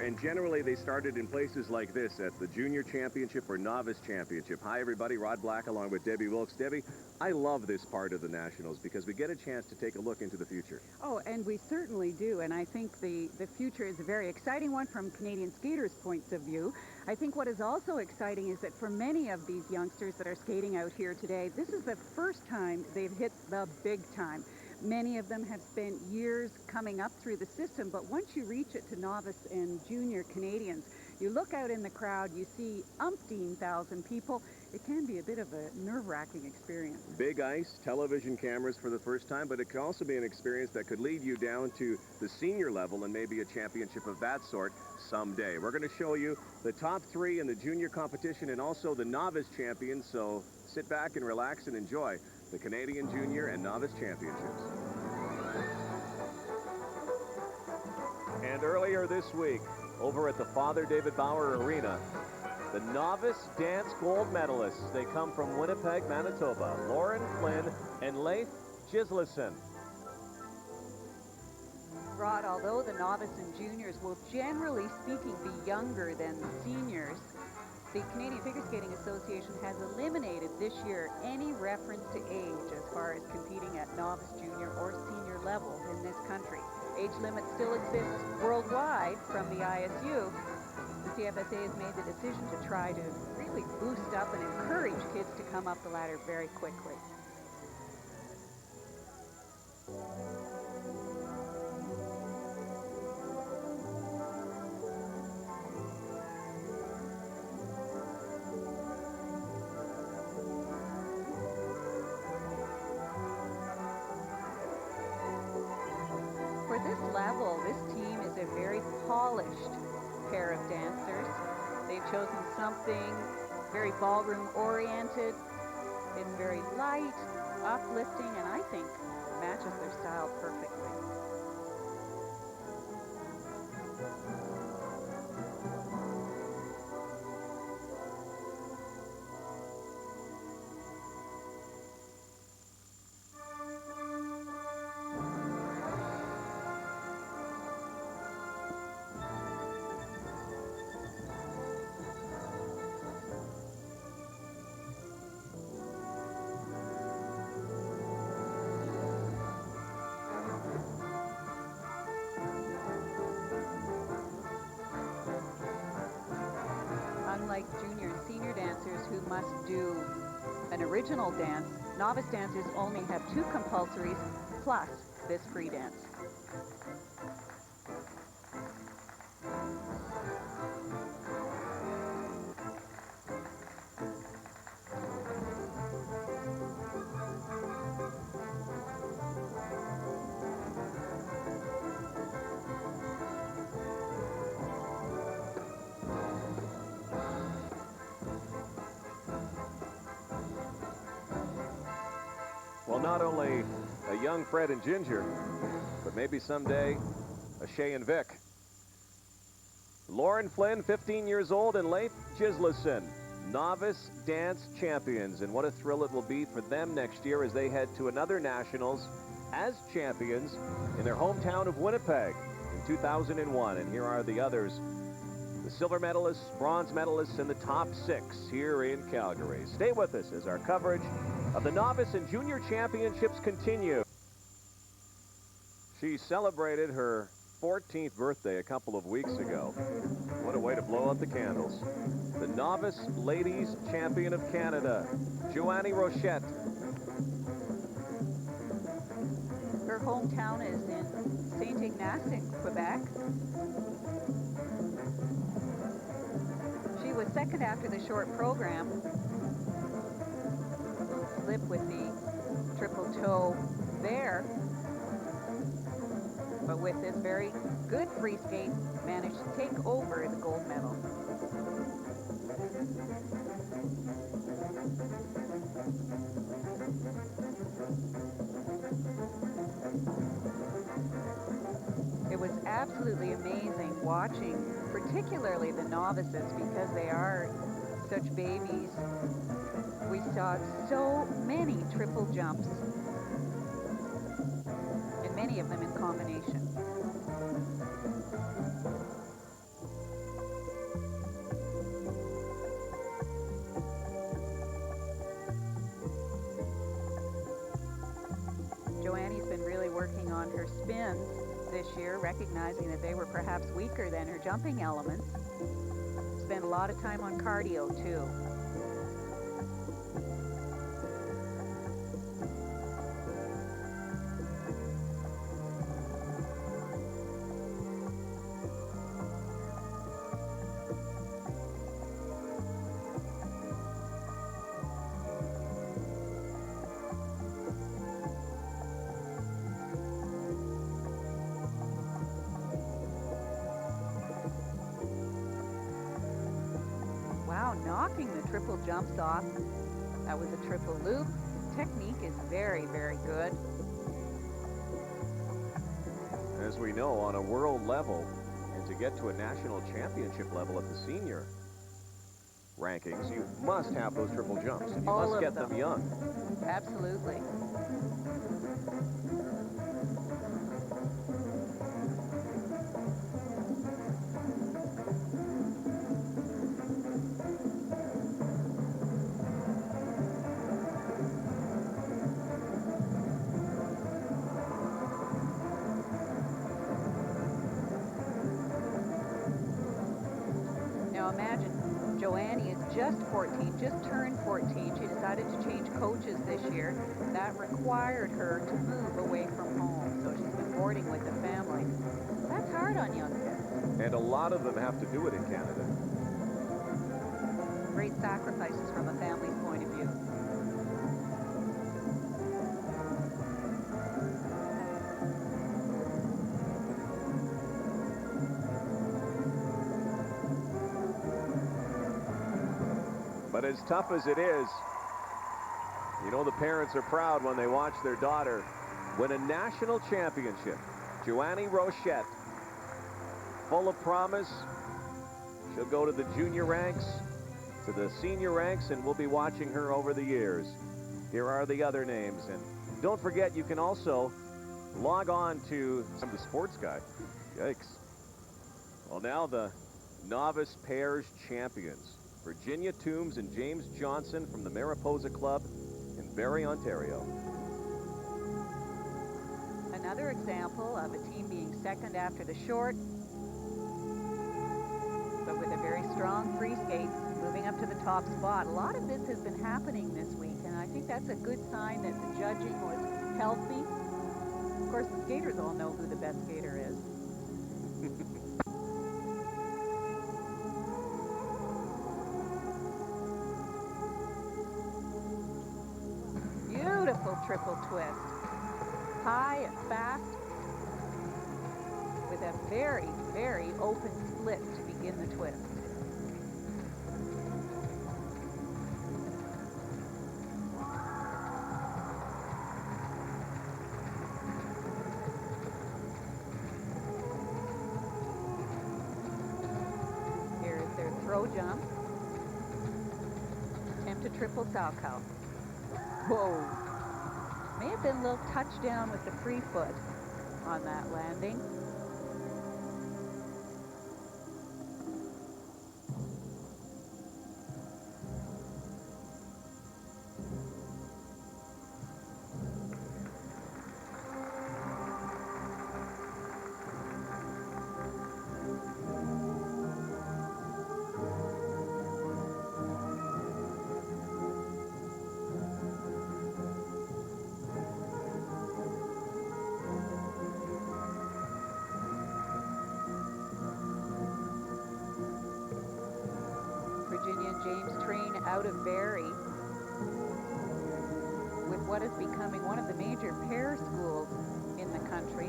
and generally they started in places like this at the Junior Championship or Novice Championship. Hi, everybody. Rod Black along with Debbie Wilkes. Debbie, I love this part of the Nationals because we get a chance to take a look into the future. Oh, and we certainly do, and I think the future is a very exciting one from Canadian skaters' points of view. I think what is also exciting is that for many of these youngsters that are skating out here today, this is the first time they've hit the big time. Many of them have spent years coming up through the system, but once you reach it to novice and junior Canadians, you look out in the crowd, you see umpteen thousand people. It can be a bit of a nerve-wracking experience. Big ice, television cameras for the first time, but it can also be an experience that could lead you down to the senior level and maybe a championship of that sort someday. We're going to show you the top three in the junior competition and also the novice champions, so sit back and relax and enjoy the Canadian Junior and Novice Championships. And earlier this week, over at the Father David Bauer Arena, the novice dance gold medalists. They come from Winnipeg, Manitoba. Lauren Flynn and Leif Gislason. Rod, although the novice and juniors will generally speaking be younger than the seniors, the Canadian Figure Skating Association has eliminated this year any reference to age as far as competing at novice, junior, or senior levels in this country. Age limits still exist worldwide from the ISU. The CFSA has made the decision to try to really boost up and encourage kids to come up the ladder very quickly. For this level, this team is a very polished pair of dancers. They've chosen something very ballroom oriented. It's very light, uplifting, and I think matches their style perfectly. Unlike junior and senior dancers who must do an original dance, novice dancers only have 2 compulsories plus this free dance. Well, not only a young Fred and Ginger, but maybe someday a Shay and Vic. Lauren Flynn, 15 years old, and Leif Gislason, novice dance champions. And what a thrill it will be for them next year as they head to another Nationals as champions in their hometown of Winnipeg in 2001. And here are the others, the silver medalists, bronze medalists, and the top 6 here in Calgary. Stay with us as our coverage of the Novice and Junior Championships continue. She celebrated her 14th birthday a couple of weeks ago. What a way to blow out the candles. The Novice Ladies Champion of Canada, Joannie Rochette. Her hometown is in St. Ignace in Quebec. She was second after the short program. Slip with the triple toe there, but with this very good free skate, managed to take over the gold medal. It was absolutely amazing watching, particularly the novices, because they are such babies. We saw so many triple jumps, and many of them in combination. year, recognizing that they were perhaps weaker than her jumping elements. Spent a lot of time on cardio, too. Wow, knocking the triple jumps off. That was a triple loop. Technique is very, very good. As we know, on a world level, and to get to a national championship level at the senior rankings, you must have those triple jumps. And you must get them young. Absolutely. Now imagine, Joannie is just 14, just turned 14. She decided to change coaches this year. That required her to move away from home, so she's been boarding with the family. That's hard on young kids. And a lot of them have to do it in Canada. Great sacrifices from a family's point of view. But as tough as it is, you know the parents are proud when they watch their daughter win a national championship. Joannie Rochette, full of promise. She'll go to the junior ranks, to the senior ranks, and we'll be watching her over the years. Here are the other names. And don't forget, you can also log on to the sports guide. Yikes. Well, now the novice pairs champions. Virginia Toombs and James Johnson from the Mariposa Club in Barrie, Ontario. Another example of a team being second after the short, but with a very strong free skate, moving up to the top spot. A lot of this has been happening this week, and I think that's a good sign that the judging was healthy. Of course, the skaters all know who the best skater is. Beautiful triple twist. High and fast, with a very, very open split to begin the twist. Here is their throw jump. Attempt a triple Salchow. Whoa. May have been a little touchdown with the free foot on that landing. Virginia and James train out of Barrie with what is becoming one of the major pair schools in the country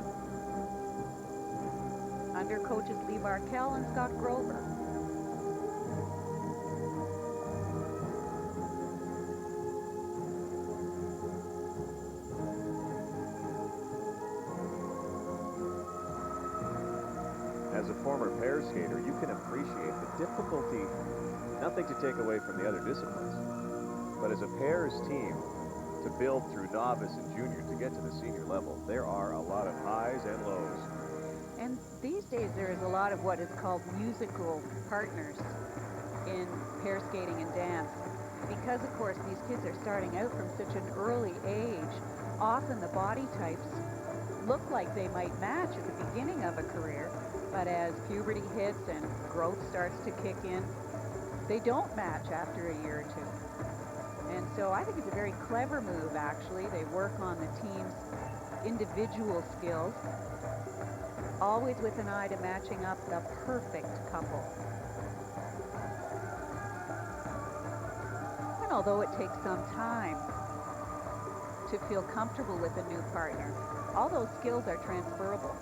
under coaches Lee Barkell and Scott Grover. As a former pair skater, you can appreciate the difficulty. Nothing to take away from the other disciplines, but as a pairs team, to build through novice and junior to get to the senior level, there are a lot of highs and lows. And these days there is a lot of what is called musical partners in pair skating and dance. Because, of course, these kids are starting out from such an early age, often the body types look like they might match at the beginning of a career, but as puberty hits and growth starts to kick in, they don't match after a year or two. And so I think it's a very clever move, actually. They work on the team's individual skills, always with an eye to matching up the perfect couple. And although it takes some time to feel comfortable with a new partner, all those skills are transferable.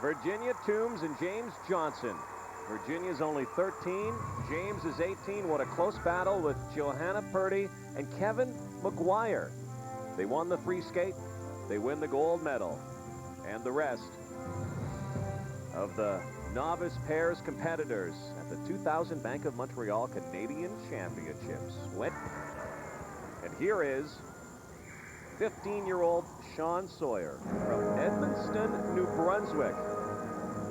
Virginia Toombs and James Johnson. Virginia's only 13. James is 18. What a close battle with Johanna Purdy and Kevin McGuire. They won the free skate. They win the gold medal. And the rest of the novice pairs competitors at the 2000 Bank of Montreal Canadian Championships. And here is 15-year-old Sean Sawyer from Edmundston, New Brunswick.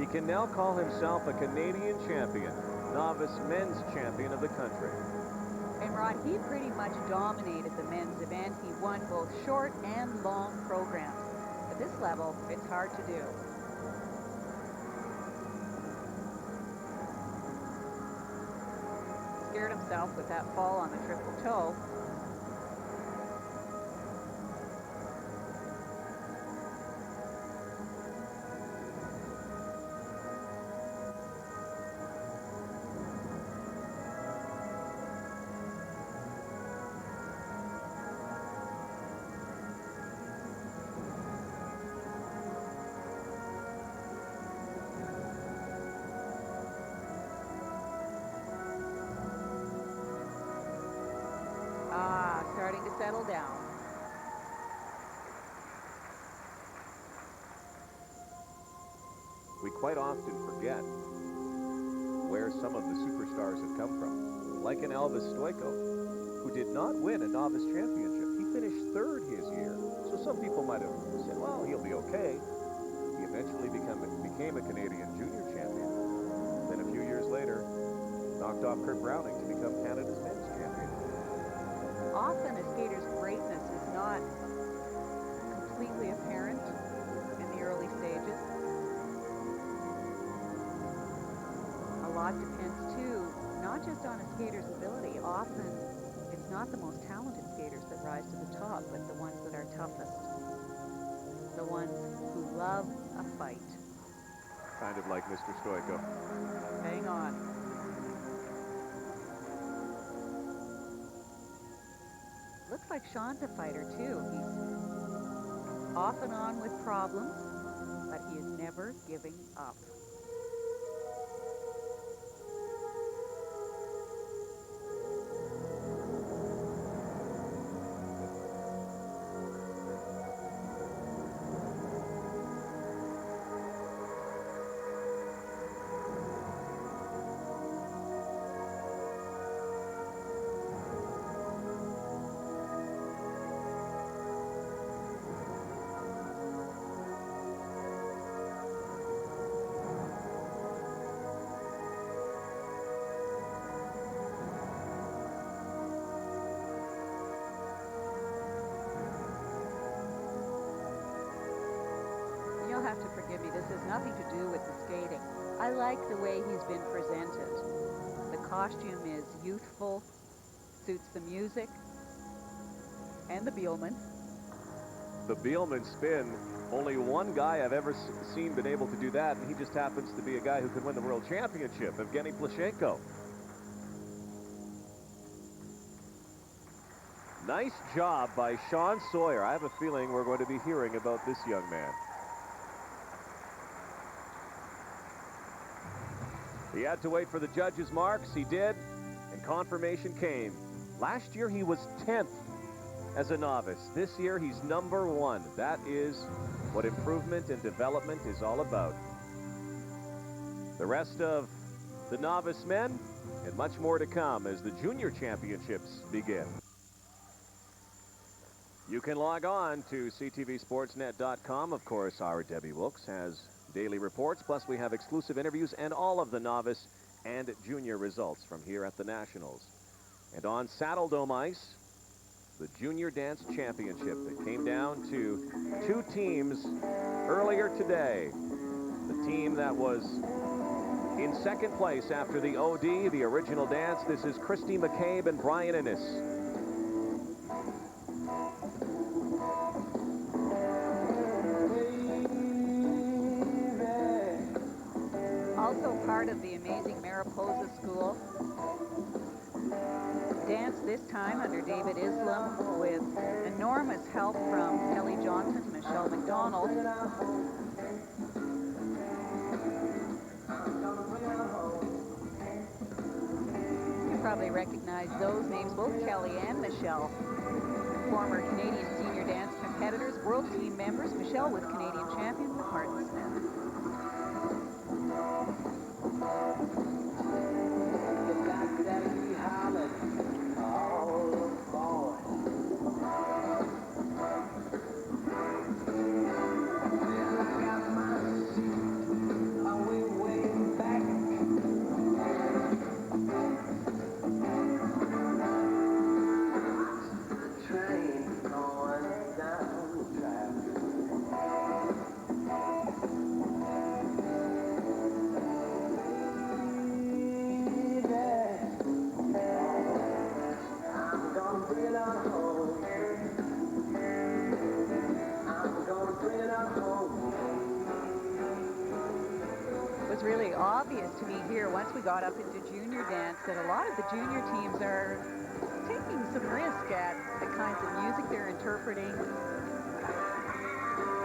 He can now call himself a Canadian champion, novice men's champion of the country. And Rod, he pretty much dominated the men's event. He won both short and long programs. At this level, it's hard to do. Scared himself with that fall on the triple toe. Starting to settle down. We quite often forget where some of the superstars have come from. Like an Elvis Stoico, who did not win a novice championship. He finished third his year. So some people might have said, well, he'll be okay. He eventually became a Canadian junior champion. Then a few years later, knocked off Kurt Browning to become Canada's men's champion. Often a skater's greatness is not completely apparent in the early stages. A lot depends too, not just on a skater's ability. Often it's not the most talented skaters that rise to the top, but the ones that are toughest. The ones who love a fight. Kind of like Mr. Stoico. Hang on. Looks like Sean's a fighter too. He's off and on with problems, but he is never giving up. You'll have to forgive me. This has nothing to do with the skating. I like the way he's been presented. The costume is youthful, suits the music, and the Bielman. The Bielman spin, only one guy I've ever seen been able to do that, and he just happens to be a guy who can win the world championship, Evgeny Plashenko. Nice job by Sean Sawyer. I have a feeling we're going to be hearing about this young man. He had to wait for the judges' marks. He did, and confirmation came. Last year, he was 10th as a novice. This year, he's number 1. That is what improvement and development is all about. The rest of the novice men and much more to come as the junior championships begin. You can log on to ctvsportsnet.com. Of course, our Debbie Wilkes has daily reports, plus we have exclusive interviews and all of the novice and junior results from here at the Nationals. And on Saddle Dome ice, the Junior Dance Championship that came down to two teams earlier today. The team that was in second place after the OD, the original dance. This is Christy McCabe and Brian Innes. Also part of the amazing Mariposa School. Dance this time under David Islam with enormous help from Kelly Johnson, Michelle McDonald. You probably recognize those names, both Kelly and Michelle. Former Canadian senior dance competitors, world team members. Michelle was Canadian champion with Martin Smith. It was really obvious to me here once we got up into junior dance that a lot of the junior teams are taking some risk at the kinds of music they're interpreting,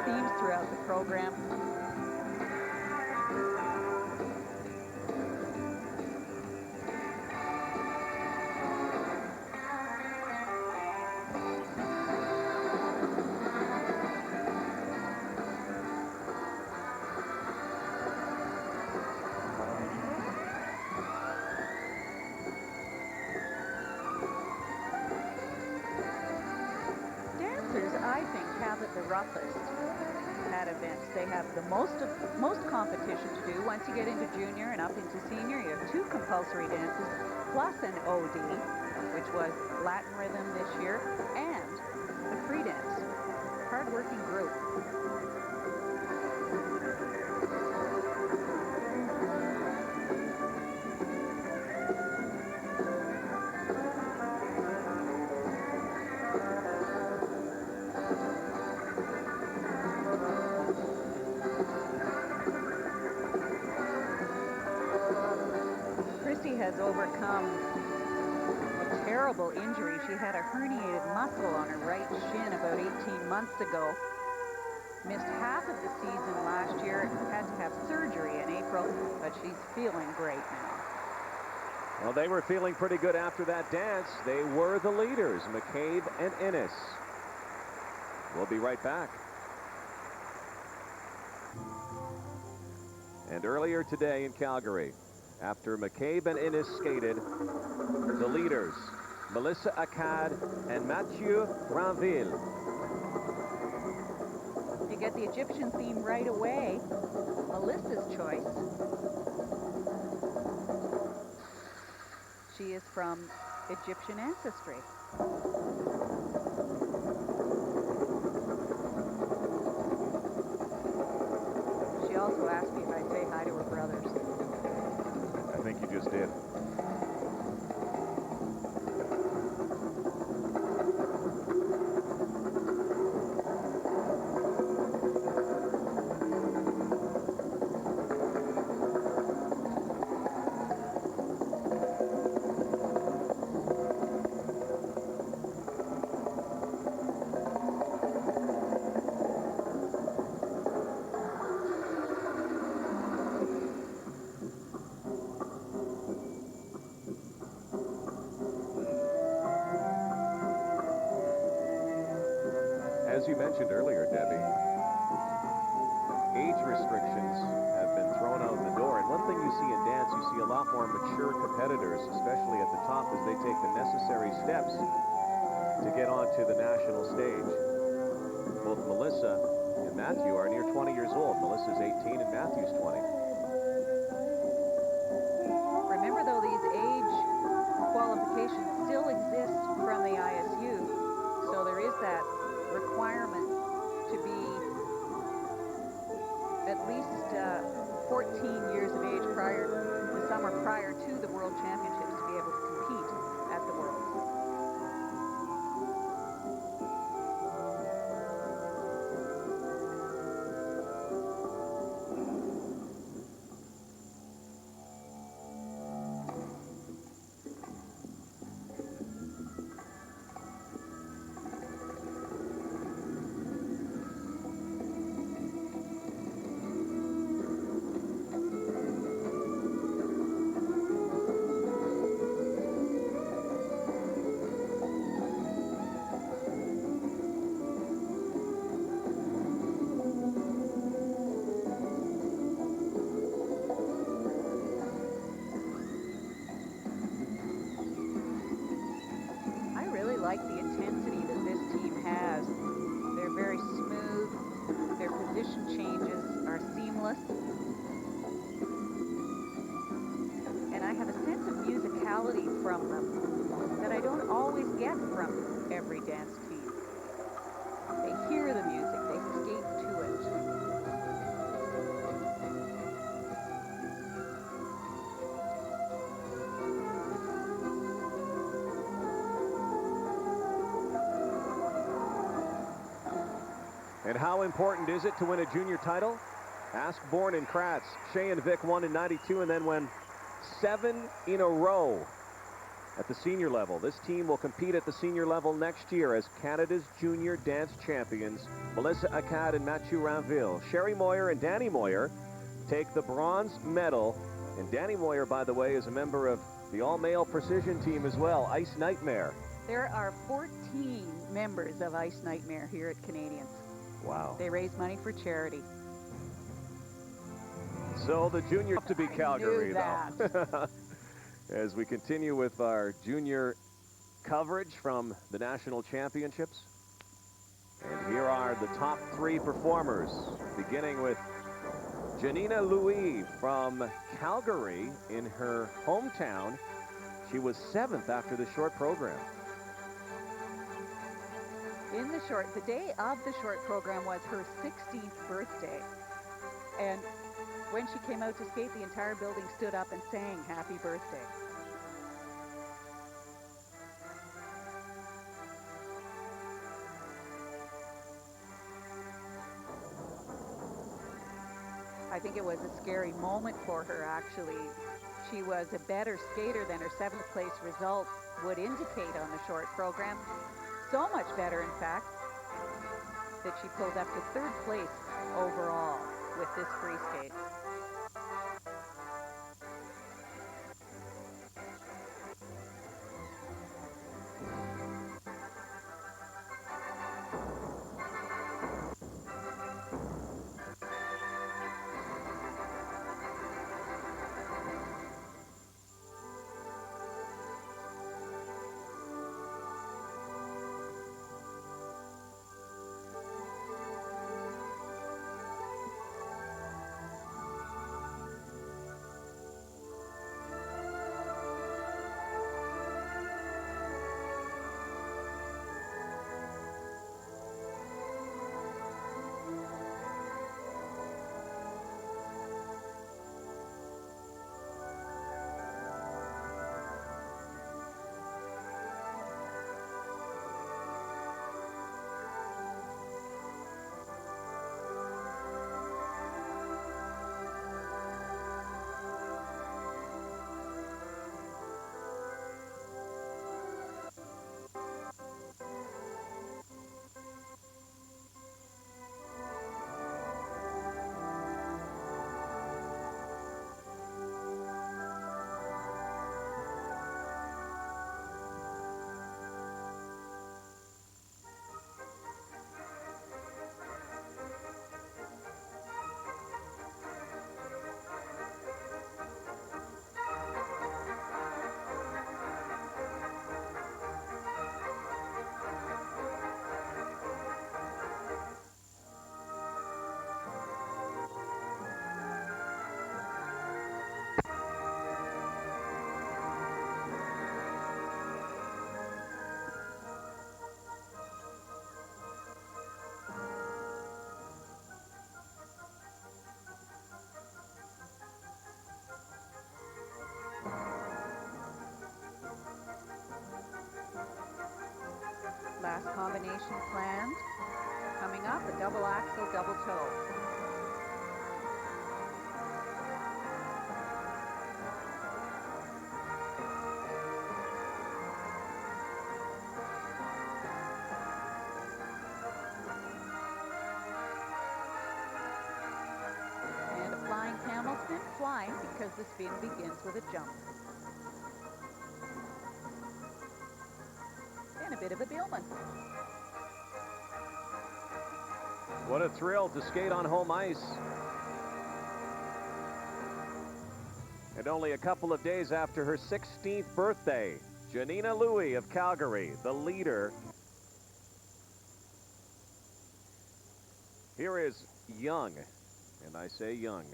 themes throughout the program. I think have it the roughest at events. They have the most competition to do. Once you get into junior and up into senior, you have two compulsory dances plus an OD, which was Latin rhythm this year, and the free dance. Hard-working group. Has overcome a terrible injury. She had a herniated muscle on her right shin about 18 months ago. Missed half of the season last year, had to have surgery in April, but she's feeling great now. Well, they were feeling pretty good after that dance. They were the leaders, McCabe and Innes. We'll be right back. And earlier today in Calgary, after McCabe and Innes skated, the leaders, Melissa Akkad and Mathieu Granville. You get the Egyptian theme right away. Melissa's choice. She is from Egyptian ancestry. She also asked me if I'd say hi to her brothers. I think you just did. As you mentioned earlier, Debbie, restrictions have been thrown out the door. And one thing you see in dance, you see a lot more mature competitors, especially at the top, as they take the necessary steps to get onto the national stage. Both Melissa and Matthew are near 20 years old. Melissa's 18 and Matthew's 20. Remember, though, these age qualifications still exist from the ISU, so there is that requirement to be at least 14 years of age the summer prior to the World Championships to be able to compete at the Worlds. Like the intensity that this team has. They're very smooth. Their position changes are seamless. And I have a sense of musicality from them that I don't always get from every dance team. They hear the music, they skate to it. And how important is it to win a junior title? Ask Bourne and Kratz. Shea and Vic won in '92 and then won 7 in a row at the senior level. This team will compete at the senior level next year as Canada's junior dance champions. Melissa Akkad and Mathieu Rainville. Sherry Moyer and Danny Moyer take the bronze medal. And Danny Moyer, by the way, is a member of the all-male precision team as well, Ice Nightmare. There are 14 members of Ice Nightmare here at Canadians. Wow. They raise money for charity. So the junior to be Calgary, though. As we continue with our junior coverage from the national championships. And here are the top 3 performers, beginning with Janina Louis from Calgary in her hometown. She was 7th after the short program. The day of the short program was her 16th birthday. And when she came out to skate, the entire building stood up and sang happy birthday. I think it was a scary moment for her, actually. She was a better skater than her 7th place result would indicate on the short program. So much better, in fact, that she pulled up to 3rd place overall with this free skate. Last combination planned. Coming up, a double axel, double toe. And a flying camel spin, flying because the spin begins with a jump. And a bit of a Billman. What a thrill to skate on home ice. And only a couple of days after her 16th birthday, Janina Louie of Calgary, the leader. Here is young, and I say young,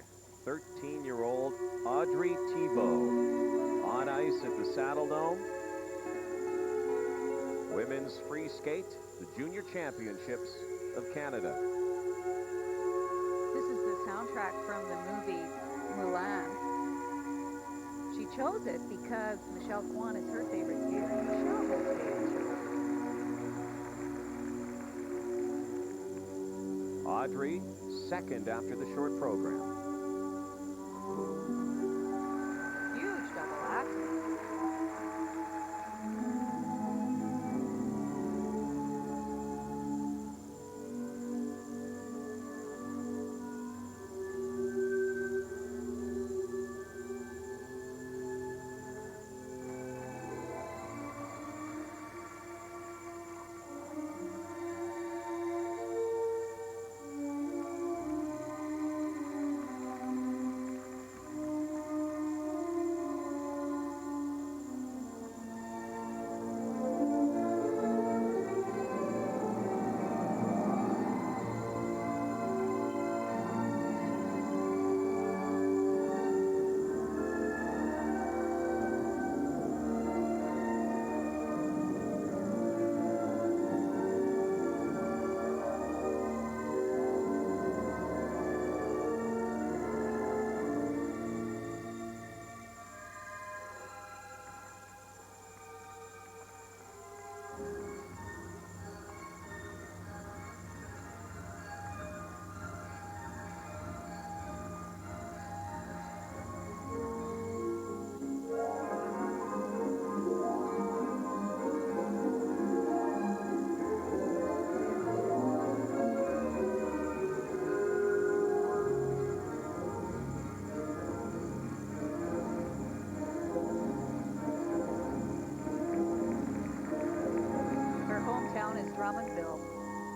13-year-old Audrey Thibault on ice at the Saddle Dome. Women's free skate, the Junior Championships of Canada. This is the soundtrack from the movie Mulan. She chose it because Michelle Kwan is her favorite skater. Michelle has skated. Audrey, second after the short program. Huge double axel.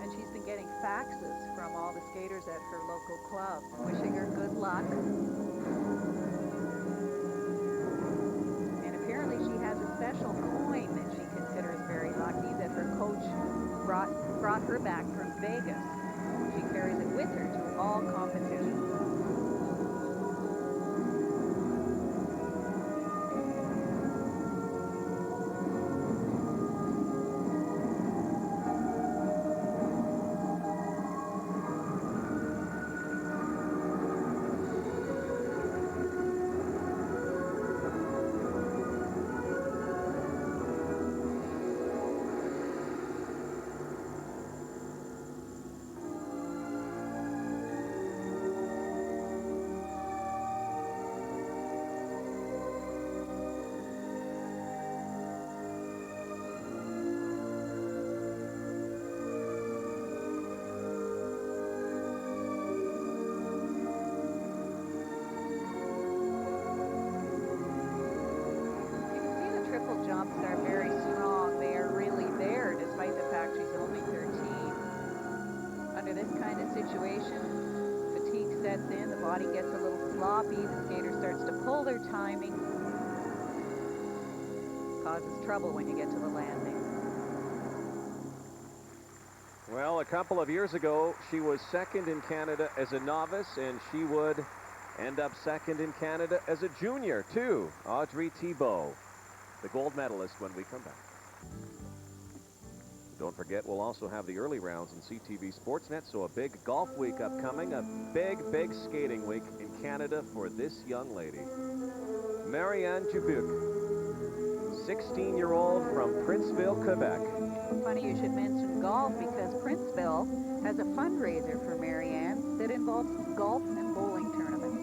And she's been getting faxes from all the skaters at her local club, wishing her good luck. And apparently she has a special coin that she considers very lucky that her coach brought her back from Vegas. She carries it with her to all competitions. Jumps are very strong. They are really there, despite the fact she's only 13. Under this kind of situation, fatigue sets in, the body gets a little sloppy, the skater starts to pull their timing. Causes trouble when you get to the landing. Well, a couple of years ago, she was second in Canada as a novice, and she would end up second in Canada as a junior, too. Audrey Thibault, the gold medalist, when we come back. Don't forget, we'll also have the early rounds in CTV Sportsnet, so a big golf week upcoming, a big skating week in Canada for this young lady. Marianne Dubuc 16-year-old from Princeville, Quebec. Funny you should mention golf because Princeville has a fundraiser for Marianne that involves golf and bowling tournaments.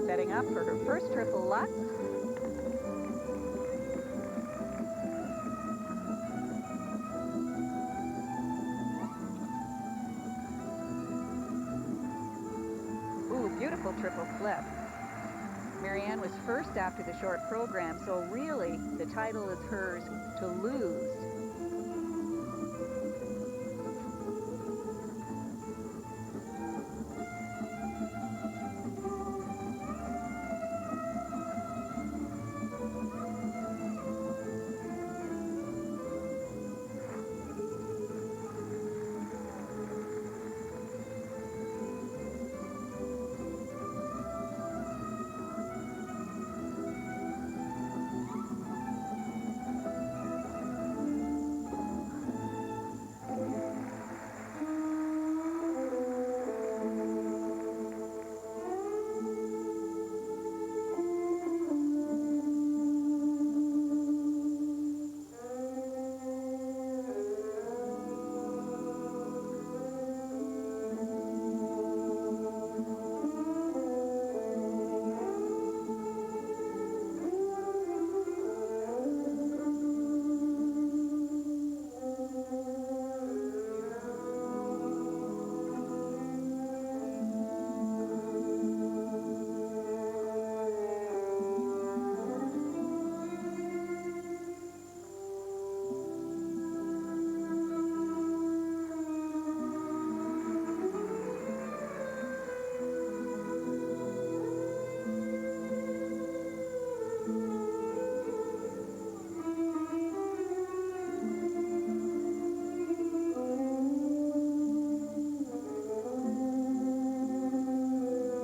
Setting up for her first triple Lutz. Ooh, beautiful triple flip. Marianne was first after the short program, so really the title is hers to lose.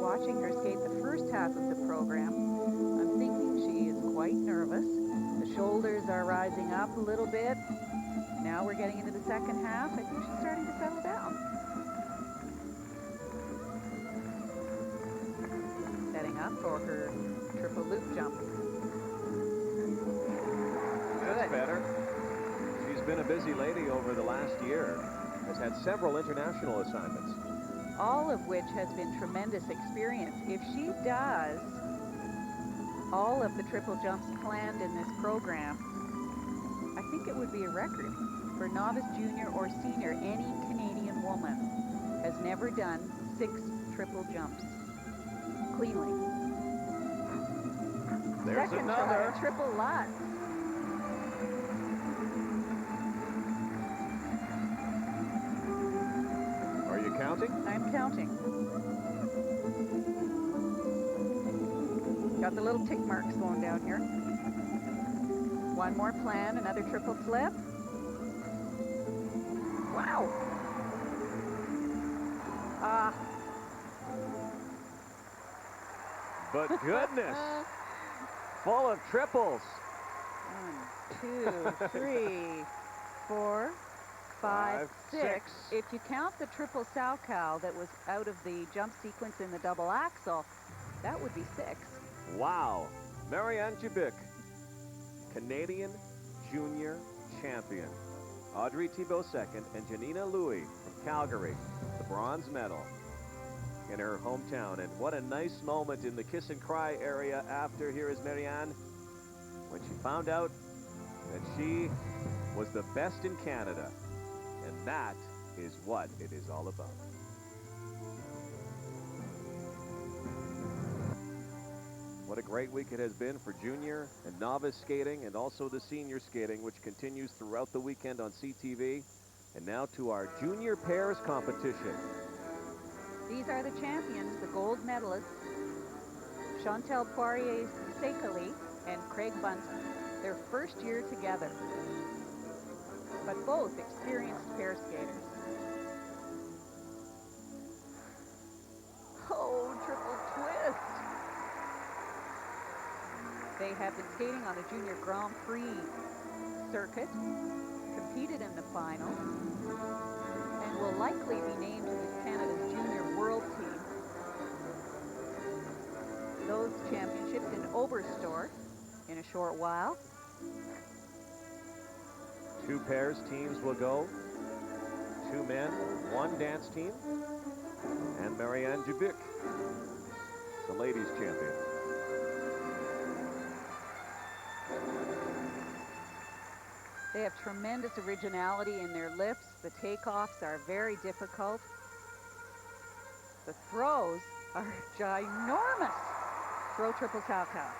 Watching her skate the first half of the program, I'm thinking she is quite nervous. The shoulders are rising up a little bit. Now we're getting into the second half. I think she's starting to settle down. Setting up for her triple loop jump. That's better. She's been a busy lady over the last year. Has had several international assignments. All of which has been tremendous experience. If she does all of the triple jumps planned in this program, I think it would be a record for novice, junior, or senior. Any Canadian woman has never done 6 triple jumps cleanly. There's Second another. try, triple Lutz. Are you counting? I'm counting. Got the little tick marks going down here. One more plan, another triple flip. Wow. But goodness, full of triples. 1, 2, 3, 4, 5, 6. If you count the triple Salchow that was out of the jump sequence in the double axel, that would be 6. Wow. Marianne Jubik, Canadian junior champion. Audrey Thibault second, and Janina Louis from Calgary, the bronze medal in her hometown. And what a nice moment in the kiss and cry area after. Here is Marianne when she found out that she was the best in Canada. And that is what it is all about. What a great week it has been for junior and novice skating, and also the senior skating, which continues throughout the weekend on CTV. And now to our junior pairs competition. These are the champions, the gold medalists, Chantal Poirier-Sekali and Craig Bunton. Their first year together, but both experienced pair skaters. Oh, triple twist. They have been skating on a junior Grand Prix circuit, competed in the final, and will likely be named to Canada's Junior Superstore in a short while. 2 pairs teams will go. 2 men, 1 dance team. And Marianne Dubuc, the ladies champion. They have tremendous originality in their lifts. The takeoffs are very difficult. The throws are ginormous. Throw triple cow-cow.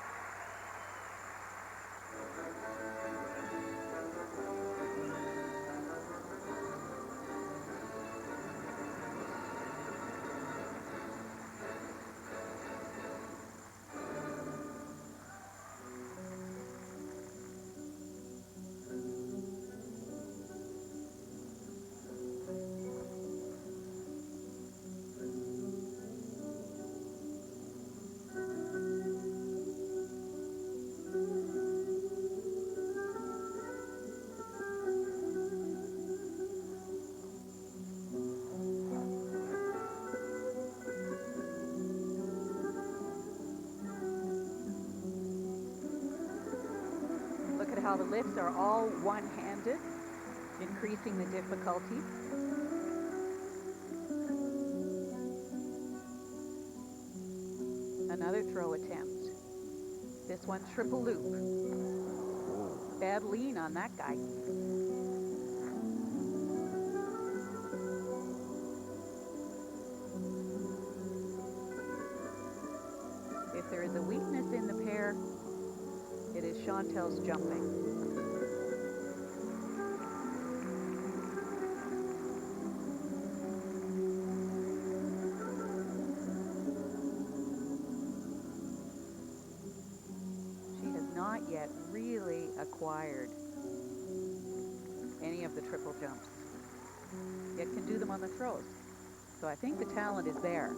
How the lifts are all one-handed, increasing the difficulty. Another throw attempt. This one triple loop. Bad lean on that guy. If there is a weakness in the pair, it is Chantel's jumping. She has not yet really acquired any of the triple jumps, yet can do them on the throws. So I think the talent is there.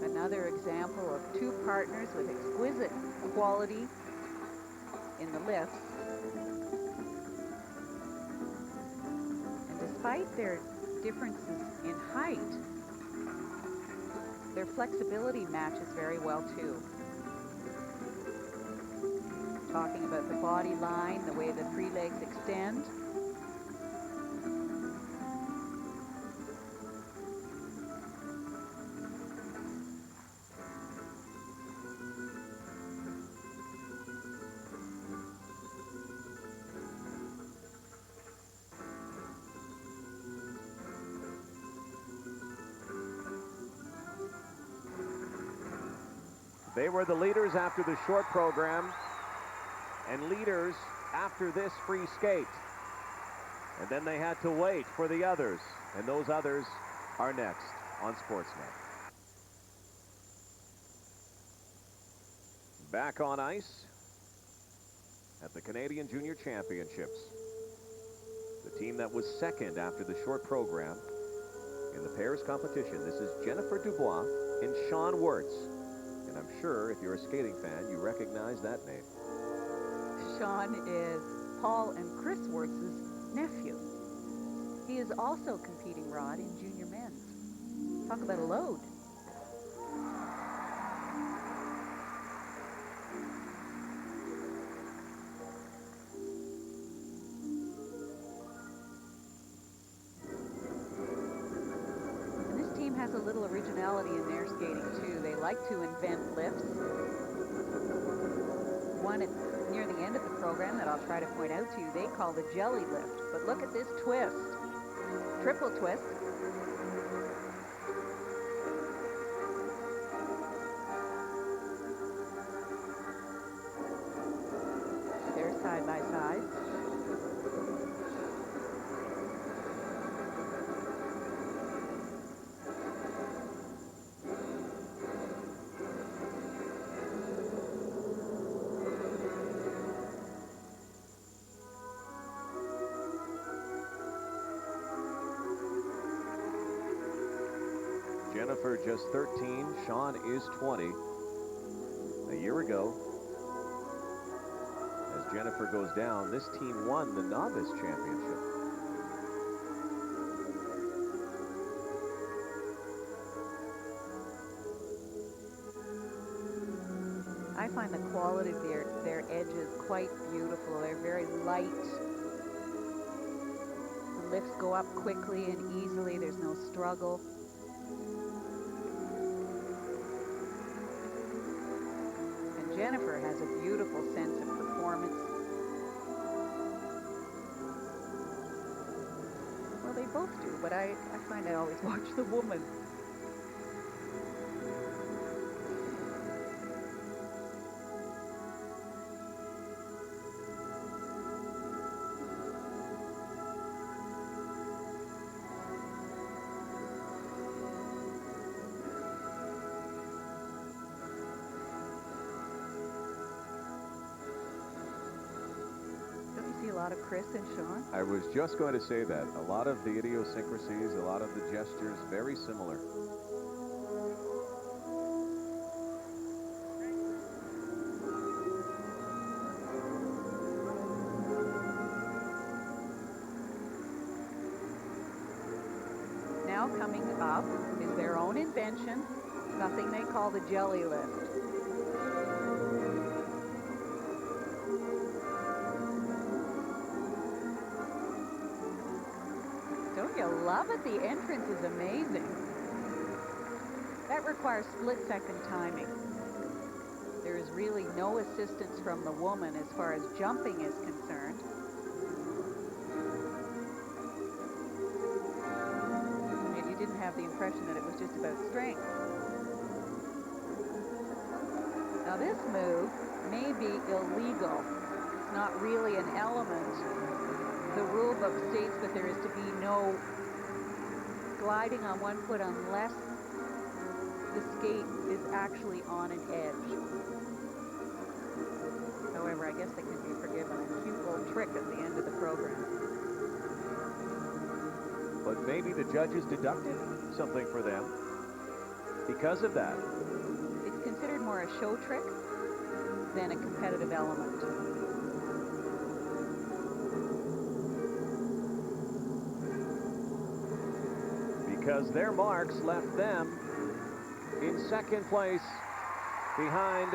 Another example of 2 partners with exquisite quality in the lifts. And despite their differences in height, their flexibility matches very well too. Talking about the body line, the way the 3 legs extend. They were the leaders after the short program and leaders after this free skate. And then they had to wait for the others, and those others are next on Sportsnet. Back on ice at the Canadian Junior Championships. The team that was second after the short program in the pairs competition. This is Jennifer Dubois and Sean Wirtz. And I'm sure if you're a skating fan, you recognize that name. Sean is Paul and Chris Wirtz's nephew. He is also competing rod in junior men's. Talk about a load. And this team has a little originality in their skating too. They like to invent lifts. One near the end of the program that I'll try to point out to you, they call the jelly lift. But look at this twist. Triple twist. They're side by side. Jennifer just 13. Sean is 20. A year ago, as Jennifer goes down, this team won the Novice Championship. I find the quality of their edges quite beautiful. They're very light. The lifts go up quickly and easily. There's no struggle. And Jennifer has a beautiful sense of performance. Well, they both do, but I find I always watch the woman. A lot of Chris and Sean. I was just going to say that. A lot of the idiosyncrasies, a lot of the gestures, very similar. Now coming up is their own invention, something they call the jelly lift. Don't you love it? The entrance is amazing. That requires split-second timing. There is really no assistance from the woman as far as jumping is concerned. And you didn't have the impression that it was just about strength. Now this move may be illegal. It's not really an element. The rule book states that there is to be no gliding on one foot unless the skate is actually on an edge. However, I guess they can be forgiven a cute little trick at the end of the program. But maybe the judges deducted something for them because of that. It's considered more a show trick than a competitive element. Because their marks left them in second place behind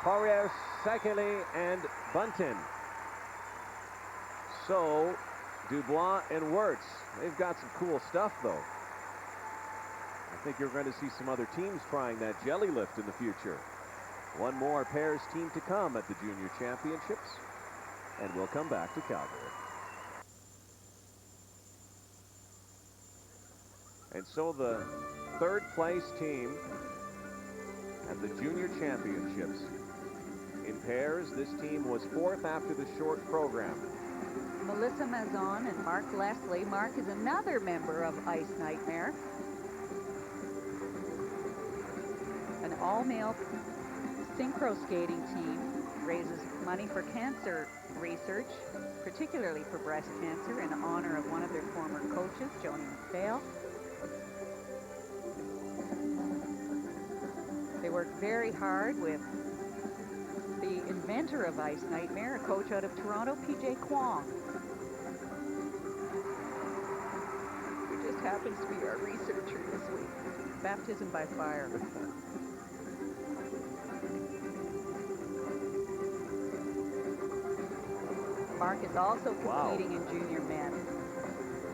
Poirier, Sekeli, and Bunton. So Dubois and Wirtz, they've got some cool stuff though. I think you're going to see some other teams trying that jelly lift in the future. One more pairs team to come at the Junior Championships, and we'll come back to Calgary. And so the third place team at the Junior Championships. In pairs, this team was fourth after the short program. Melissa Mazon and Mark Leslie. Mark is another member of Ice Nightmare. An all-male synchro skating team raises money for cancer research, particularly for breast cancer, in honor of one of their former coaches, Joni McPhail. They worked very hard with the inventor of Ice Nightmare, a coach out of Toronto, PJ Kwong, who just happens to be our researcher this week. Baptism by fire. Mark is also competing in junior men.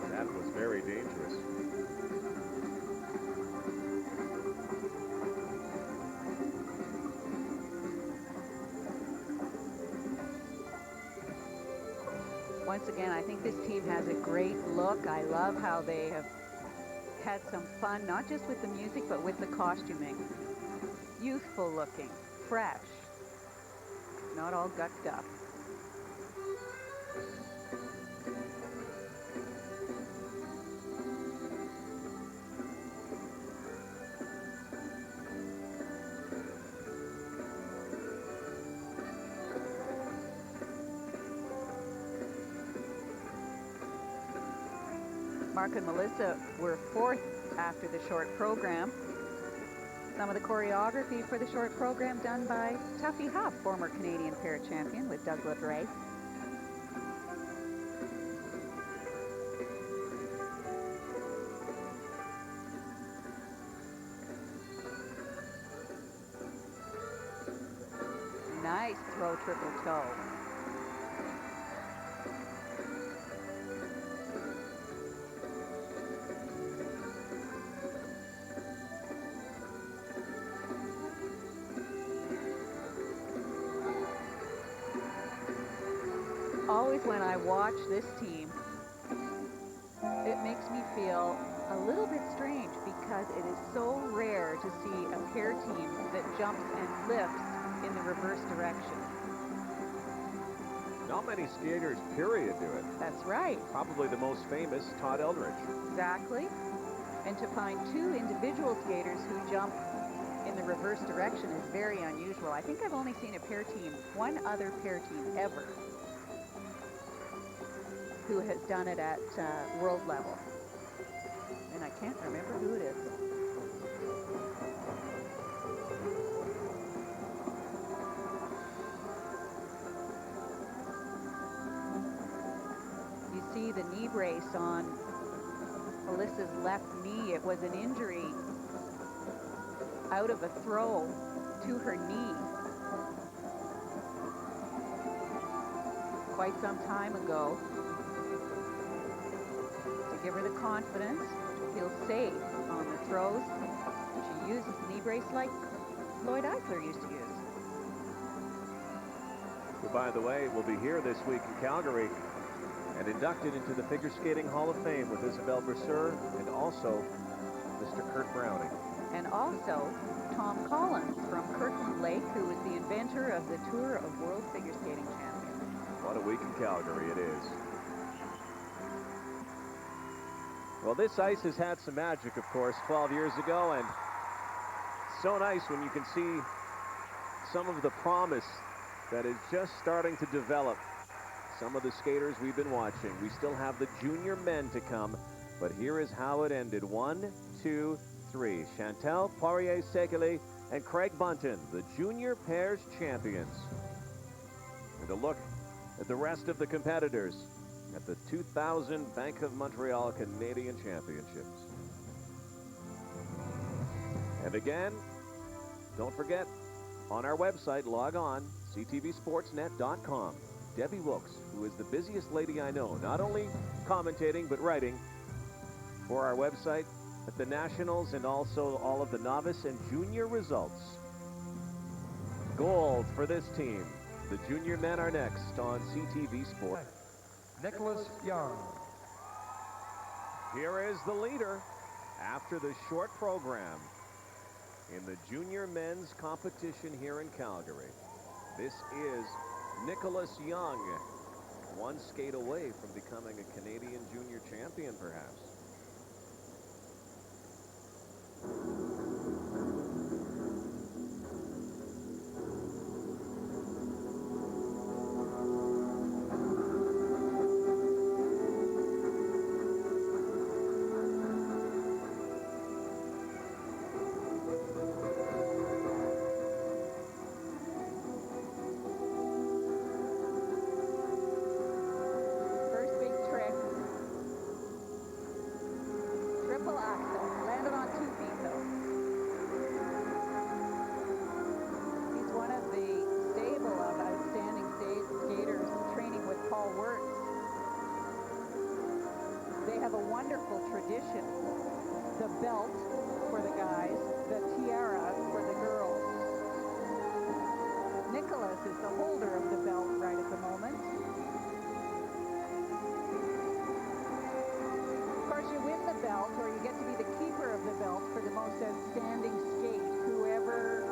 That was very dangerous. Once again, I think this team has a great look. I love how they have had some fun, not just with the music, but with the costuming. Youthful looking, fresh, not all gucked up. Mark and Melissa were fourth after the short program. Some of the choreography for the short program done by Tuffy Huff, former Canadian pair champion with Doug LeDray. Nice throw triple toe. Always when I watch this team, it makes me feel a little bit strange because it is so rare to see a pair team that jumps and lifts in the reverse direction. Not many skaters, period, do it. That's right. Probably the most famous, Todd Eldridge. Exactly. And to find two individual skaters who jump in the reverse direction is very unusual. I think I've only seen a pair team, one other pair team ever, who has done it at world level. And I can't remember who it is. You see the knee brace on Alyssa's left knee. It was an injury out of a throw to her knee quite some time ago. To give her the confidence to feel safe on the throws, she uses the knee brace like Lloyd Eichler used to use. Who, by the way, will be here this week in Calgary and inducted into the Figure Skating Hall of Fame with Isabelle Brasseur and also Mr. Kurt Browning. And also Tom Collins from Kirkland Lake, who was the inventor of the Tour of World Figure Skating Champions. What a week in Calgary it is. Well, this ice has had some magic, of course, 12 years ago, and so nice when you can see some of the promise that is just starting to develop. Some of the skaters we've been watching. We still have the junior men to come, but here is how it ended. 1, 2, 3. Chantal Poirier-Sekele and Craig Bunton, the junior pairs champions. And a look at the rest of the competitors at the 2000 Bank of Montreal Canadian Championships. And again, don't forget, on our website, log on, ctvsportsnet.com. Debbie Wilkes, who is the busiest lady I know, not only commentating but writing for our website at the Nationals and also all of the novice and junior results. Gold for this team. The junior men are next on CTV Sports. Nicholas Young. Here is the leader after the short program in the junior men's competition here in Calgary. This is Nicholas Young, one skate away from becoming a Canadian junior champion, perhaps. Tradition. The belt for the guys, the tiara for the girls. Nicholas is the holder of the belt right at the moment. Of course, you win the belt, or you get to be the keeper of the belt for the most outstanding skate, whoever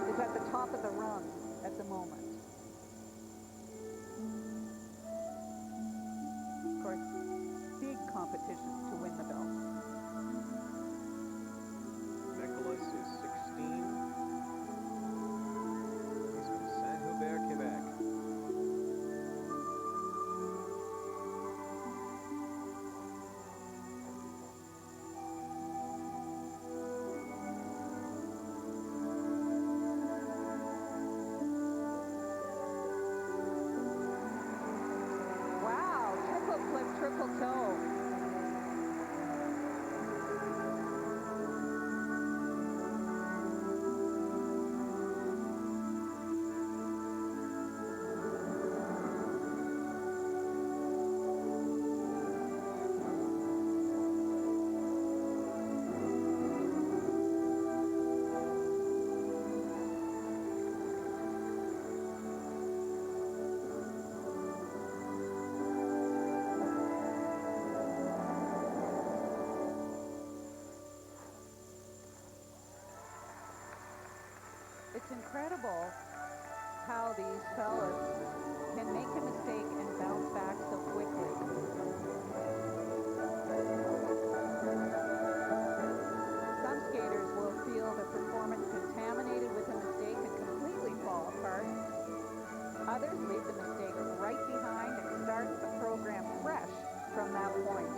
is at the top of the rung at the moment. Of course, big competitions to win the belt. Nicholas is 16. He's from Saint-Hubert, Quebec. incredible how these fellas can make a mistake and bounce back so quickly. Some skaters will feel their performance contaminated with a mistake and completely fall apart. Others leave the mistake right behind and start the program fresh from that point.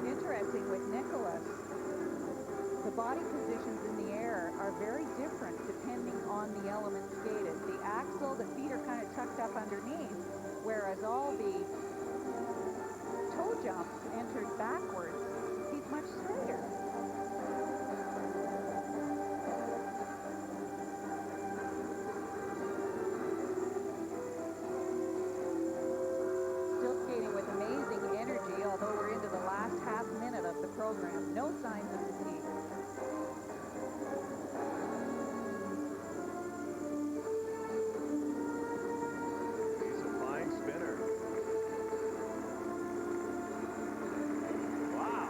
Interesting with Nicholas, the body positions in the air are very different depending on the element skated. The axle, the feet are kind of tucked up underneath, whereas all the toe jumps entered backwards. He's much straighter. Still skating with amazing energy, although we're into the last half minute of the program. No signs of fatigue. He's a fine spinner. Wow.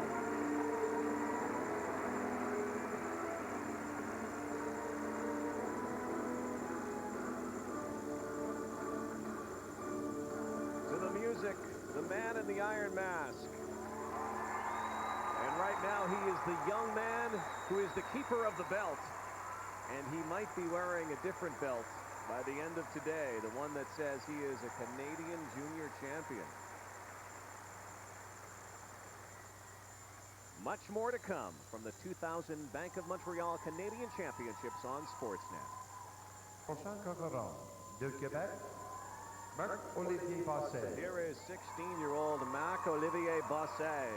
To the music, the man in the iron mask. And right now he is the young man who is the keeper of the belt. And he might be wearing a different belt by the end of today, the one that says he is a Canadian junior champion. Much more to come from the 2000 Bank of Montreal Canadian Championships on Sportsnet. Prochain concurrent de Québec, Marc-Olivier Basset. Here is 16-year-old Marc-Olivier Basset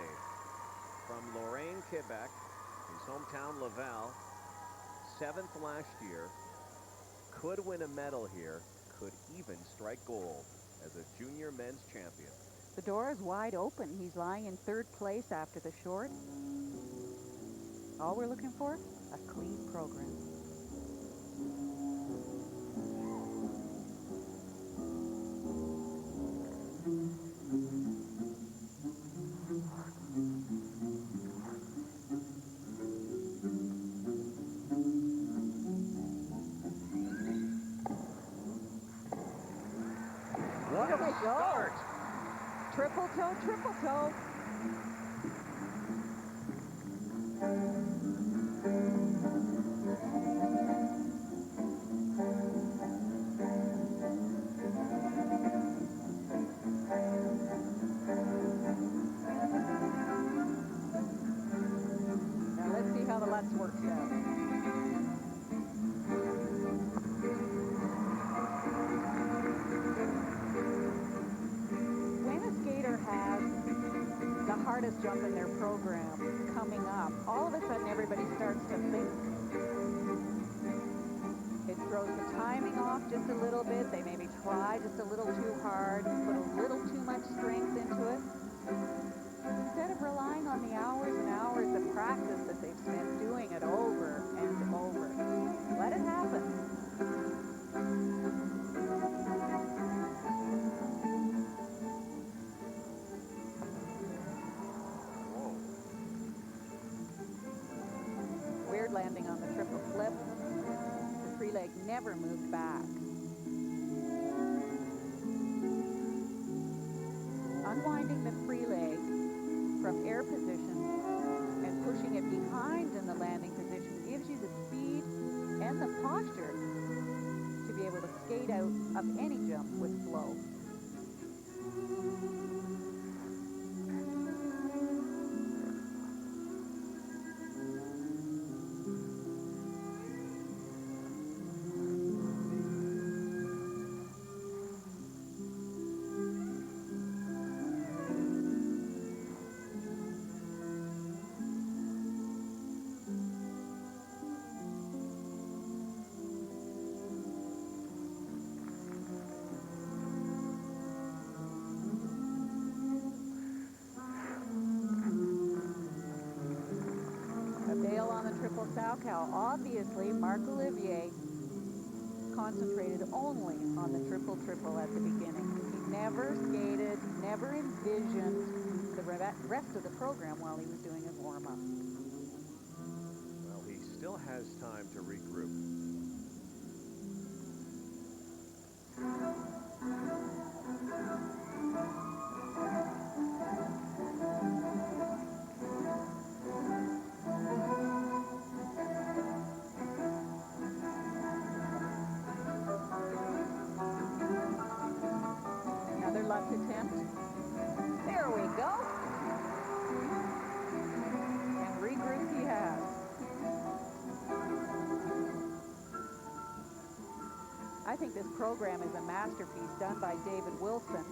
from Lorraine, Quebec, his hometown Laval. 7th last year. Could win a medal here. Could even strike gold as a junior men's champion. The door is wide open. He's lying in 3rd place after the short. All we're looking for, a clean program. What Here we a go. start! Triple toe, triple toe. Now let's see how the Lutz works out. When a skater has the hardest jump in their program coming up, all of a sudden everybody starts to think. It throws the timing off just a little bit. They maybe try just a little too hard, put a little too much strength into it. Instead of relying on the hours and hours of practice that they've spent doing it over and over. Let it happen. Weird landing on the triple flip. The free leg never moved back. Unwinding the free leg from air position and pushing it behind in the landing position gives you the speed and the posture to be able to skate out of any jump with flow. look how obviously Marc-Olivier concentrated only on the triple-triple at the beginning. He never skated, never envisioned the rest of the program while he was doing his warm-up. Well, he still has time to regroup. Another luck attempt. There we go. And regroup he has. I think this program is a masterpiece done by David Wilson.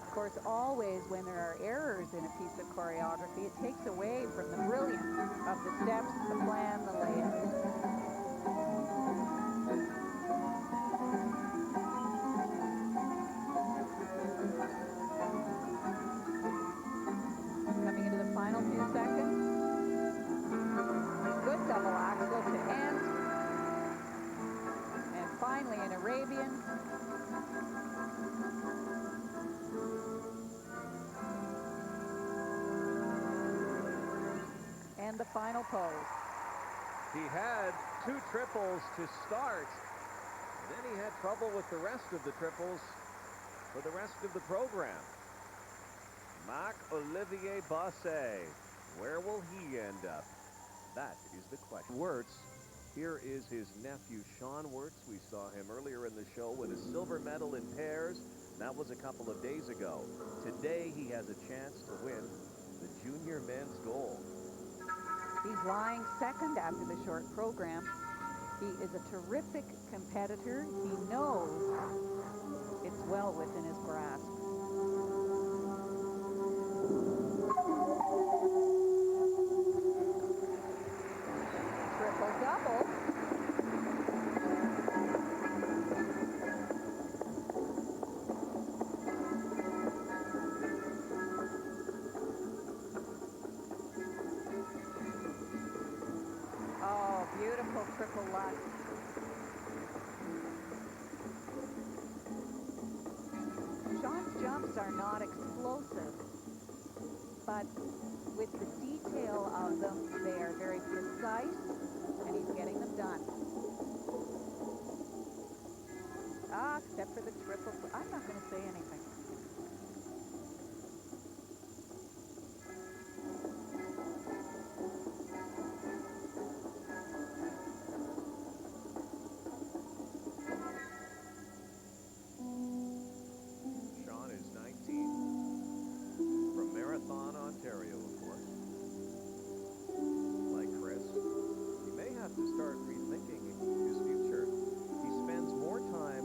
Of course, always when there are errors in a piece of choreography, it takes away from the brilliance of the steps, the plan, the layout. Coming into the final few seconds. Good double axel to end. And finally an Arabian. And the final pose. He had 2 triples to start. Then he had trouble with the rest of the triples for the rest of the program. Marc-Olivier Bossé, where will he end up? That is the question. Wirtz, here is his nephew, Sean Wirtz. We saw him earlier in the show with a silver medal in pairs. That was a couple of days ago. Today, he has a chance to win the junior men's gold. He's lying second after the short program. He is a terrific competitor. He knows it's well within his grasp. Triple double. Oh, beautiful triple luck. Sean's jumps are not explosive, but with the detail of them, they are very precise, and he's getting them done. Ah, except for the triple. I'm not going to say anything. Sean is 19, from Marathon, Ontario, of course. Like Chris, he may have to start rethinking his future. He spends more time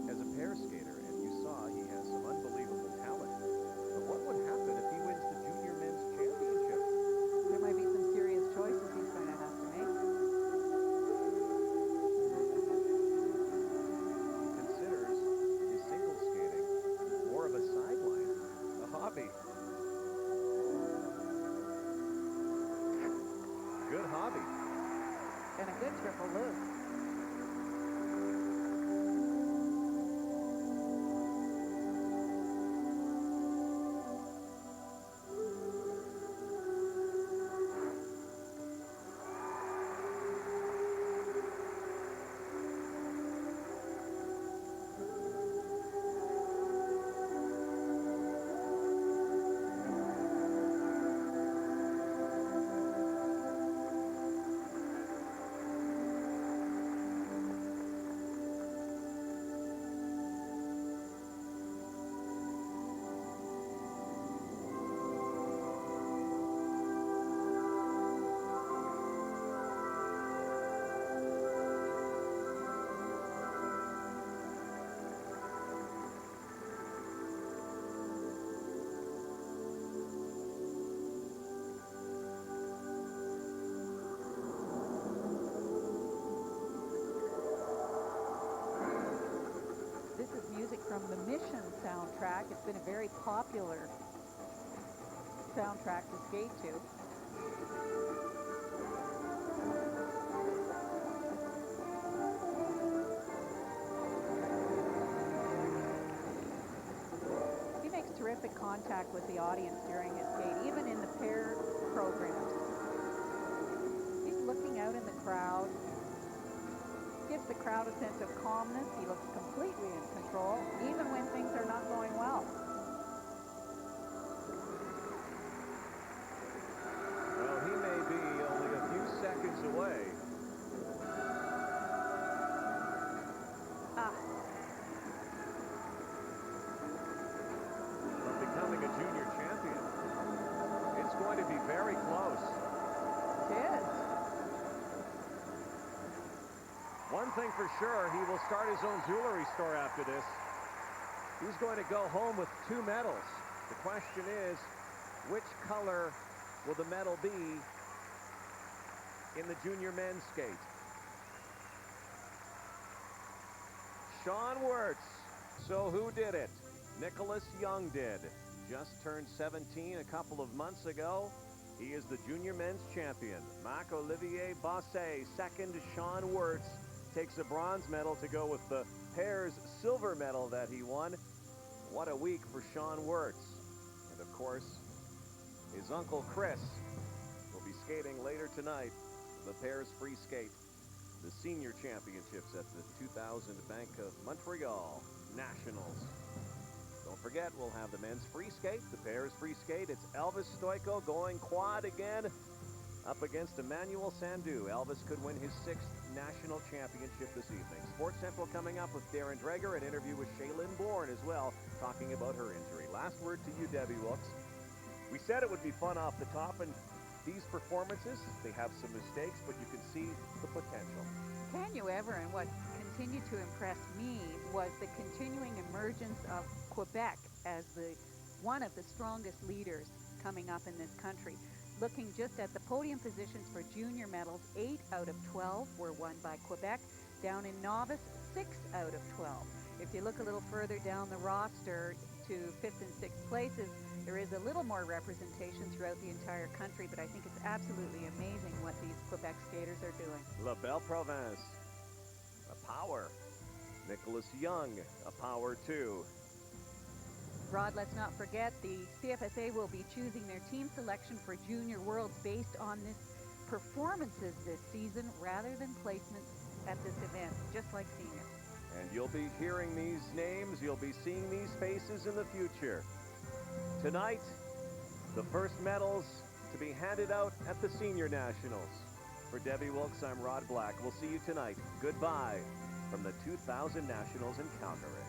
as a pair skater, and you saw he has some unbelievable talent. But what would happen if he wins the junior men's championship? There might be some serious choices he's going to have to make. Considers his single skating more of a sideline, a hobby. Good hobby. And a good triple loop. This is music from the Mission soundtrack. It's been a very popular soundtrack to skate to. He makes terrific contact with the audience during his skate, even in the pair programs. He's looking out in the crowd, gives the crowd a sense of calmness. He looks completely in control, even when things are not going well. Well, he may be only a few seconds away. From becoming a junior champion. It's going to be very close. It is. One thing for sure, he will start his own jewelry store after this. He's going to go home with 2 medals. The question is, which color will the medal be in the junior men's skate? Sean Wirtz. So who did it? Nicholas Young did. Just turned 17 a couple of months ago. He is the junior men's champion. Marc-Olivier Bossé, second. Sean Wirtz takes a bronze medal to go with the pair's silver medal that he won. What a week for Sean Wirtz. And of course, his uncle Chris will be skating later tonight the pair's free skate, the senior championships at the 2000 Bank of Montreal Nationals. Don't forget, we'll have the men's free skate, the pair's free skate. It's Elvis Stoico going quad again up against Emmanuel Sandou. Elvis could win his 6th national championship this evening. Sports Central coming up with Darren Dreger, an interview with Shaylin Bourne as well, talking about her injury. Last word to you, Debbie Wilkes. We said it would be fun off the top, and these performances, they have some mistakes, but you can see the potential. Can you ever? And what continued to impress me was the continuing emergence of Quebec as one of the strongest leaders coming up in this country. Looking just at the podium positions for junior medals, 8 out of 12 were won by Quebec. Down in novice, 6 out of 12. If you look a little further down the roster to 5th and 6th places, there is a little more representation throughout the entire country, but I think it's absolutely amazing what these Quebec skaters are doing. La Belle Province, a power. Nicholas Young, a power too. Rod, let's not forget the CFSA will be choosing their team selection for Junior Worlds based on this performances this season rather than placements at this event, just like seniors. And you'll be hearing these names, you'll be seeing these faces in the future. Tonight, the first medals to be handed out at the Senior Nationals. For Debbie Wilkes, I'm Rod Black. We'll see you tonight. Goodbye from the 2000 Nationals in Calgary.